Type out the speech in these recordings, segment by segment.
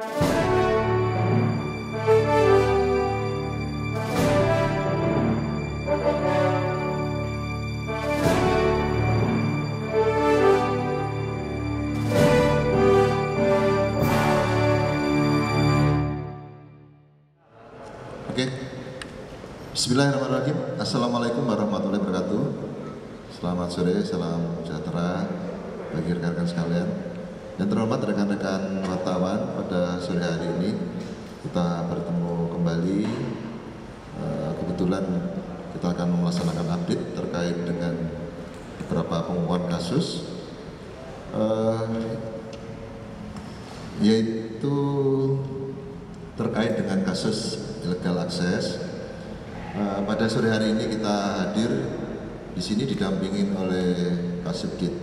Oke, Bismillahirrahmanirrahim. Assalamualaikum warahmatullahi wabarakatuh. Selamat sore, salam sejahtera bagi rekan-rekan sekalian. Yang terhormat rekan-rekan wartawan, pada sore hari ini kita bertemu kembali. Kebetulan kita akan melaksanakan update terkait dengan beberapa pengungkapan kasus, yaitu terkait dengan kasus illegal access. Pada sore hari ini kita hadir di sini didampingin oleh Kasubdit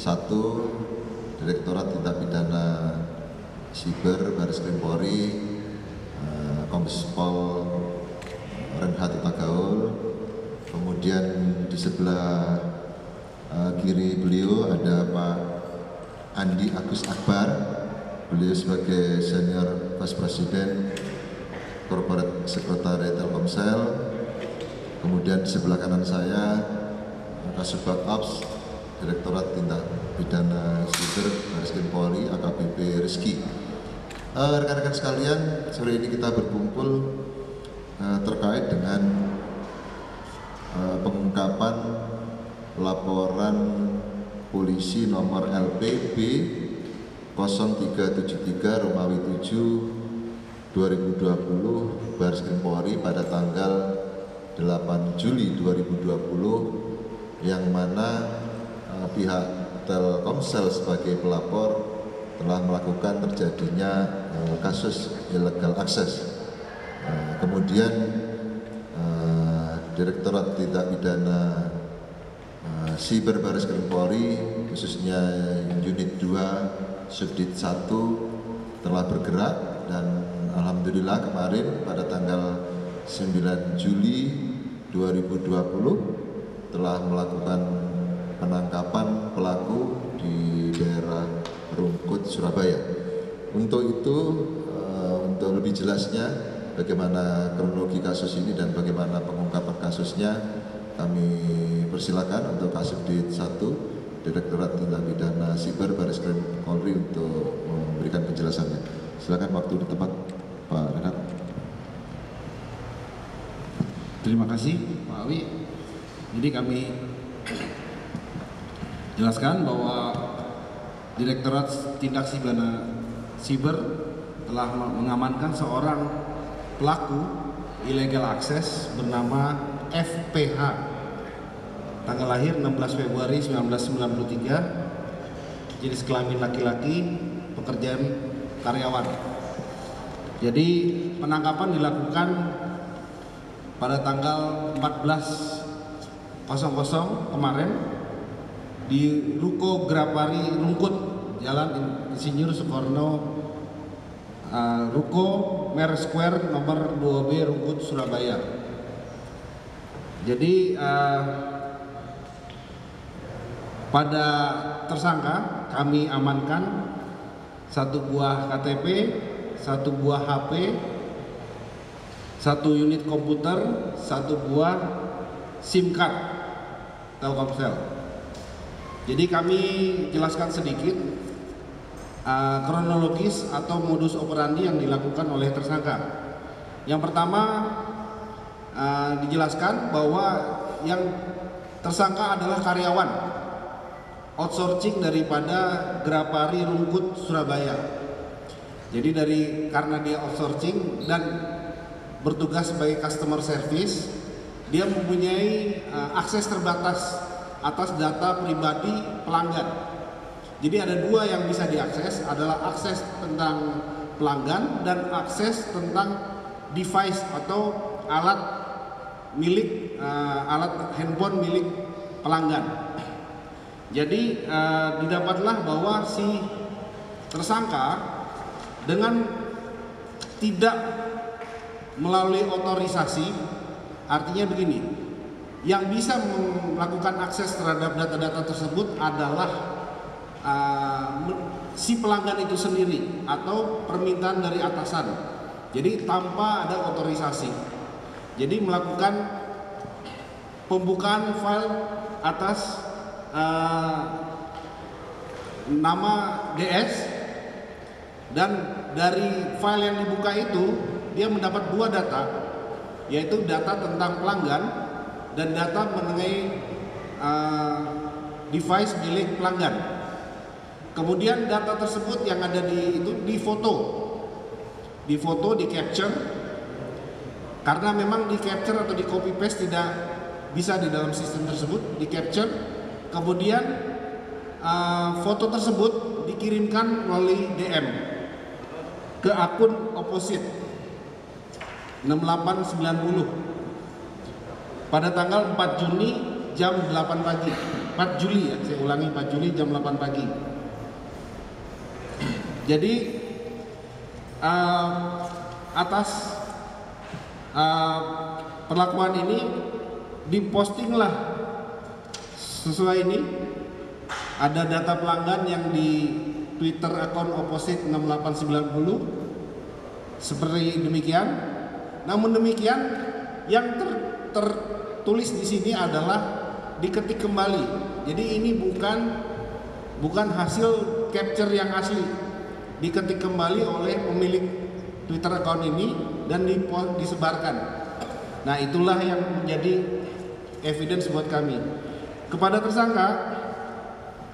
1 Direktorat Tindak Pidana Siber Baris Krim Polri, Kombes Pol Renhat Utagaul. Kemudian di sebelah kiri beliau ada Pak Andi Agus Akbar, beliau sebagai Senior Vice President Corporate Secretary Telkomsel. Kemudian di sebelah kanan saya Kasubag Ops Direktorat Tindak Pidana Siber Baris Krim Polri, AKBP Rizky. Rekan-rekan sekalian, sore ini kita berkumpul terkait dengan pengungkapan laporan polisi nomor LPB 0373 Romawi 7 2020 Baris Krim Polri pada tanggal 8 Juli 2020, yang mana pihak Telkomsel sebagai pelapor telah melakukan terjadinya kasus illegal access. Kemudian Direktorat Tindak Pidana Siber Baris Krim Polri, khususnya Unit 2 Subdit 1 telah bergerak, dan alhamdulillah kemarin pada tanggal 9 Juli 2020 telah melakukan penangkapan pelaku di daerah Rungkut, Surabaya. Untuk itu, untuk lebih jelasnya bagaimana kronologi kasus ini dan bagaimana pengungkapan kasusnya, kami persilakan untuk Kasubdit 1 Direktorat Tindak Pidana Siber Baris Krim Polri untuk memberikan penjelasannya. Silakan, waktu di tempat, Pak Renhat. Terima kasih Pak Awi. Jadi kami jelaskan bahwa Direktorat Tindak Pidana Siber telah mengamankan seorang pelaku illegal access bernama FPH, tanggal lahir 16 Februari 1993, jenis kelamin laki-laki, pekerjaan karyawan. Jadi penangkapan dilakukan pada tanggal 14.00 kemarin di Ruko Grapari Rungkut, Jalan Insinyur Soekarno, Ruko Mer Square nomor 2B Rungkut, Surabaya. Jadi pada tersangka kami amankan 1 buah KTP, 1 buah HP, 1 unit komputer, 1 buah SIM card Telkomsel. Jadi kami jelaskan sedikit kronologis atau modus operandi yang dilakukan oleh tersangka. Yang pertama, dijelaskan bahwa yang tersangka adalah karyawan outsourcing daripada Grapari Rungkut, Surabaya. Jadi karena dia outsourcing dan bertugas sebagai customer service, dia mempunyai akses terbatas atas data pribadi pelanggan. Jadi ada 2 yang bisa diakses, adalah akses tentang pelanggan dan akses tentang device atau alat handphone milik pelanggan. Jadi didapatlah bahwa si tersangka dengan tidak melalui otorisasi, artinya begini, yang bisa melakukan akses terhadap data-data tersebut adalah si pelanggan itu sendiri atau permintaan dari atasan. Jadi tanpa ada otorisasi. Jadi melakukan pembukaan file atas nama DS, dan dari file yang dibuka itu dia mendapat dua data, yaitu data tentang pelanggan dan data mengenai device milik pelanggan. Kemudian data tersebut yang ada itu difoto, di capture, karena memang di capture atau di copy paste tidak bisa di dalam sistem tersebut, di capture. Kemudian foto tersebut dikirimkan melalui DM ke akun Opposite 6890 pada tanggal 4 Juni jam 8 pagi. 4 Juli ya, saya ulangi, 4 Juli jam 8 pagi. Jadi atas perlakuan ini dipostinglah sesuai ini, ada data pelanggan yang di Twitter akun Opposite 6890 seperti demikian. Namun demikian, yang tertulis di sini adalah diketik kembali. Jadi ini bukan hasil capture yang asli, diketik kembali oleh pemilik Twitter account ini dan disebarkan. Nah, itulah yang menjadi evidence buat kami. Kepada tersangka,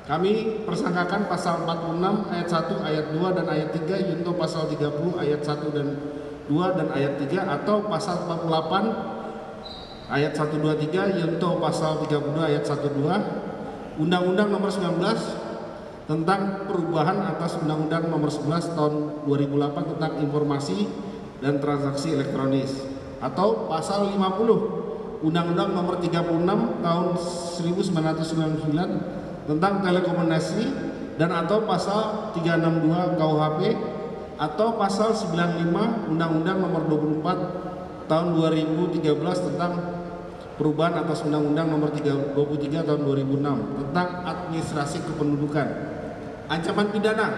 kami persangkakan pasal 46 ayat 1 ayat 2 dan ayat 3 junto pasal 30 ayat 1 dan 2 dan ayat 3, atau pasal 48 ayat 1 2 3 junto pasal 32 ayat 1 2 Undang-Undang Nomor 19 tentang perubahan atas Undang-Undang Nomor 11 tahun 2008 tentang informasi dan transaksi elektronis, atau pasal 50 Undang-Undang Nomor 36 tahun 1999 tentang telekomunikasi, dan atau pasal 362 KUHP, atau pasal 95 Undang-Undang Nomor 24 tahun 2013 tentang perubahan atas Undang-Undang Nomor 23 tahun 2006 tentang administrasi kependudukan. Ancaman pidana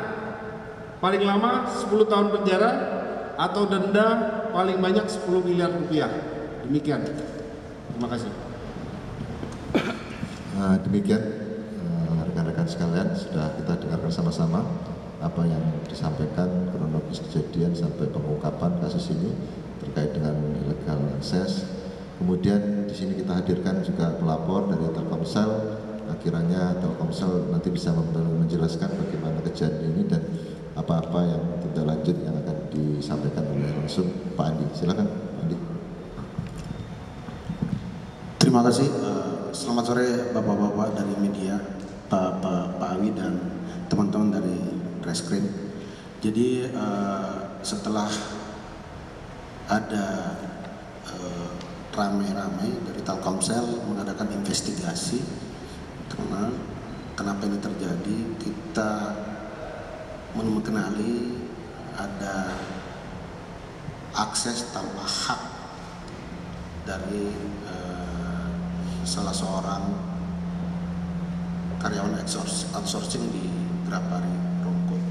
paling lama 10 tahun penjara atau denda paling banyak 10 miliar rupiah. Demikian. Terima kasih. Demikian rekan-rekan sekalian, sudah kita dengarkan sama-sama apa yang disampaikan kronologis kejadian sampai pengungkapan kasus ini terkait dengan illegal access. Kemudian di sini kita hadirkan juga pelapor dari Telkomsel. Kiranya Telkomsel nanti bisa menjelaskan bagaimana kejadian ini dan apa-apa yang tindak lanjut yang akan disampaikan oleh langsung Pak Andi. Silakan Pak Andi. Terima kasih. Selamat sore Bapak-bapak dari media, Pak Awi dan teman-teman dari Reskrim. Jadi setelah ada ramai-ramai dari Telkomsel mengadakan investigasi kenapa ini terjadi, kita mengenali ada akses tanpa hak dari salah seorang karyawan outsourcing di Grapari Rungkut.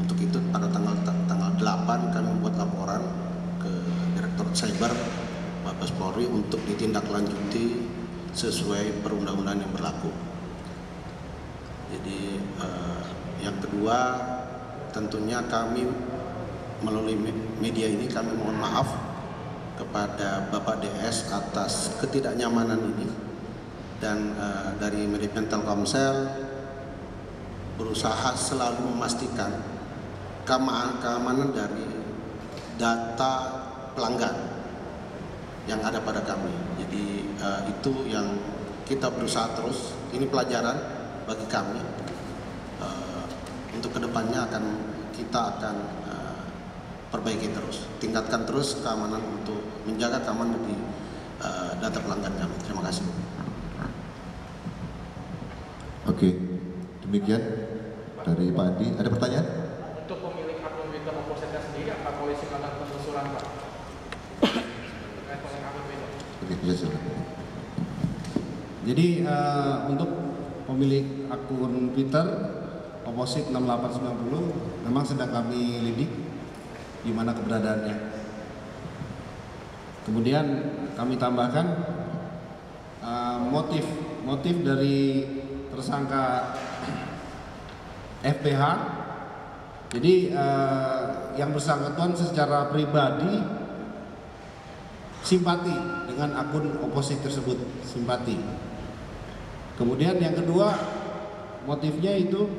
Untuk itu pada tanggal 8 kami membuat laporan ke Direktur Cyber Mabes Polri untuk ditindaklanjuti sesuai perundang-undangan yang berlaku. Jadi yang kedua, tentunya kami melalui media ini kami mohon maaf kepada Bapak DS atas ketidaknyamanan ini, dan dari manajemen Telkomsel berusaha selalu memastikan keamanan dari data pelanggan yang ada pada kami. Jadi itu yang kita berusaha terus. Ini pelajaran bagi kami. Untuk kedepannya kita akan perbaiki terus, tingkatkan terus keamanan untuk menjaga keamanan di data pelanggan kami. Terima kasih. Oke, demikian dari Pak Andi. Ada pertanyaan? Untuk pemilik akun Twitter Opposite sendiri, apa polisi melakukan penelusuran, Pak? Oke, bisa silakan. Jadi untuk pemilik akun Twitter Opposite 6890 memang sedang kami lidik di mana keberadaannya. Kemudian kami tambahkan motif dari tersangka FPH. Jadi yang bersangkutan secara pribadi simpati dengan akun opposite tersebut, simpati. Kemudian yang kedua, motifnya itu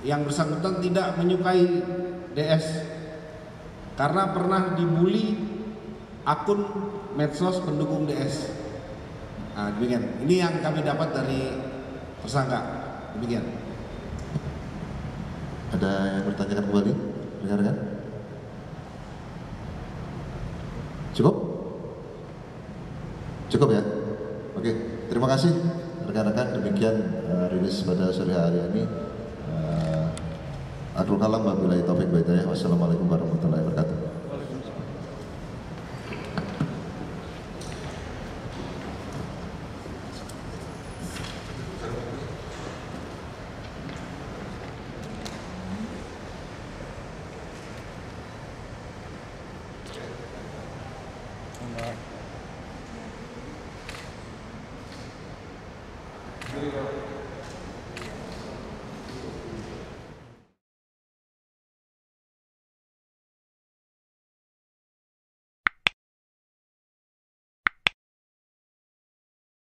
yang bersangkutan tidak menyukai DS karena pernah dibully akun medsos pendukung DS. Nah, demikian. Ini yang kami dapat dari tersangka. Demikian. Ada yang bertanyakan kembali, rekan-rekan? Cukup? Cukup ya? Oke, terima kasih rekan-rekan. Demikian rilis pada sore hari ini. Akhirul kalam, wabillahi taufiq wal hidayah. Wassalamualaikum warahmatullahi wabarakatuh. Jadi,